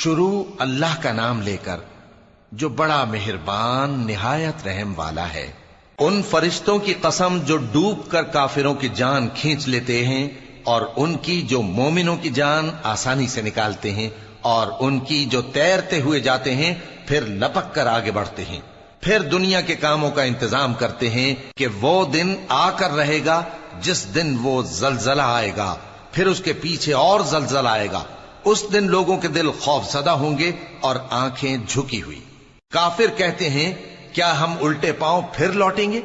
شروع اللہ کا نام لے کر جو بڑا مہربان نہایت رحم والا ہے۔ ان فرشتوں کی قسم جو ڈوب کر کافروں کی جان کھینچ لیتے ہیں، اور ان کی جو مومنوں کی جان آسانی سے نکالتے ہیں، اور ان کی جو تیرتے ہوئے جاتے ہیں پھر لپک کر آگے بڑھتے ہیں، پھر دنیا کے کاموں کا انتظام کرتے ہیں کہ وہ دن آ کر رہے گا جس دن وہ زلزلہ آئے گا، پھر اس کے پیچھے اور زلزلہ آئے گا۔ اس دن لوگوں کے دل خوف زدہ ہوں گے اور آنکھیں جھکی ہوئی۔ کافر کہتے ہیں کیا ہم الٹے پاؤں پھر لوٹیں گے؟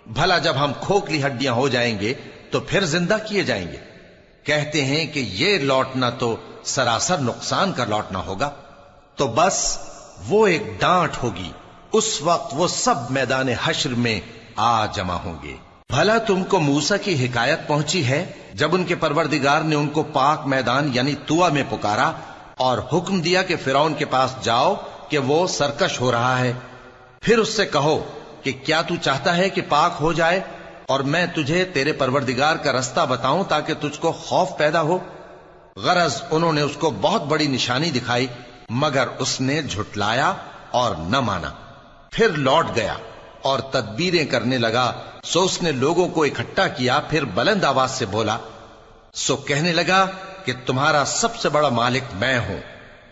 بھلا جب ہم کھوکھلی ہڈیاں ہو جائیں گے تو پھر زندہ کیے جائیں گے؟ کہتے ہیں کہ یہ لوٹنا تو سراسر نقصان کا لوٹنا ہوگا۔ تو بس وہ ایک ڈانٹ ہوگی، اس وقت وہ سب میدان حشر میں آ جمع ہوں گے۔ بھلا تم کو موسیٰ کی حکایت پہنچی ہے جب ان کے پروردگار نے ان کو پاک میدان یعنی طوٰ میں پکارا اور حکم دیا کہ فرعون کے پاس جاؤ کہ وہ سرکش ہو رہا ہے، پھر اس سے کہو کہ کیا تو چاہتا ہے کہ پاک ہو جائے اور میں تجھے تیرے پروردگار کا رستہ بتاؤں تاکہ تجھ کو خوف پیدا ہو؟ غرض انہوں نے اس کو بہت بڑی نشانی دکھائی مگر اس نے جھٹلایا اور نہ مانا، پھر لوٹ گیا اور تدبیریں کرنے لگا۔ سو اس نے لوگوں کو اکٹھا کیا، پھر بلند آواز سے بولا، سو کہنے لگا کہ تمہارا سب سے بڑا مالک میں ہوں۔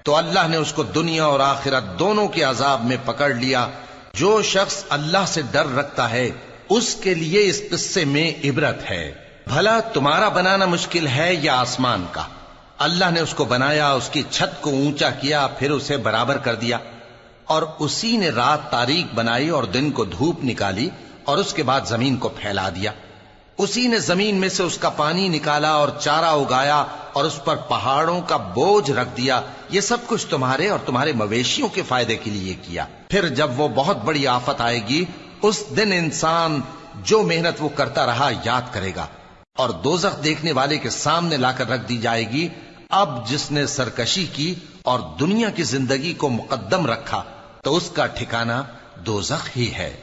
تو اللہ نے اس کو دنیا اور آخرت دونوں کے عذاب میں پکڑ لیا۔ جو شخص اللہ سے ڈر رکھتا ہے اس کے لیے اس قصے میں عبرت ہے۔ بھلا تمہارا بنانا مشکل ہے یا آسمان کا؟ اللہ نے اس کو بنایا، اس کی چھت کو اونچا کیا، پھر اسے برابر کر دیا، اور اسی نے رات تاریک بنائی اور دن کو دھوپ نکالی، اور اس کے بعد زمین کو پھیلا دیا۔ اسی نے زمین میں سے اس کا پانی نکالا اور چارہ اگایا اور اس پر پہاڑوں کا بوجھ رکھ دیا۔ یہ سب کچھ تمہارے اور تمہارے مویشیوں کے فائدے کے لیے کیا۔ پھر جب وہ بہت بڑی آفت آئے گی اس دن انسان جو محنت وہ کرتا رہا یاد کرے گا، اور دوزخ دیکھنے والے کے سامنے لا کر رکھ دی جائے گی۔ اب جس نے سرکشی کی اور دنیا کی زندگی کو مقدم رکھا تو اس کا ٹھکانہ دوزخ ہی ہے،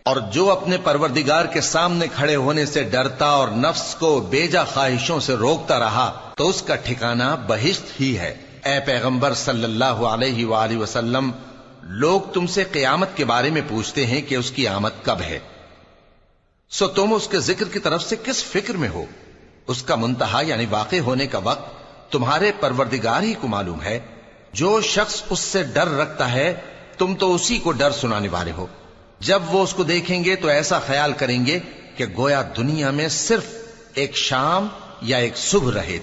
اور جو اپنے پروردگار کے سامنے کھڑے ہونے سے ڈرتا اور نفس کو بیجا خواہشوں سے روکتا رہا تو اس کا ٹھکانہ بہشت ہی ہے۔ اے پیغمبر صلی اللہ علیہ وآلہ وسلم، لوگ تم سے قیامت کے بارے میں پوچھتے ہیں کہ اس کی آمد کب ہے، سو تم اس کے ذکر کی طرف سے کس فکر میں ہو؟ اس کا منتہا یعنی واقع ہونے کا وقت تمہارے پروردگار ہی کو معلوم ہے۔ جو شخص اس سے ڈر رکھتا ہے تم تو اسی کو ڈر سنانے والے ہو۔ جب وہ اس کو دیکھیں گے تو ایسا خیال کریں گے کہ گویا دنیا میں صرف ایک شام یا ایک صبح رہے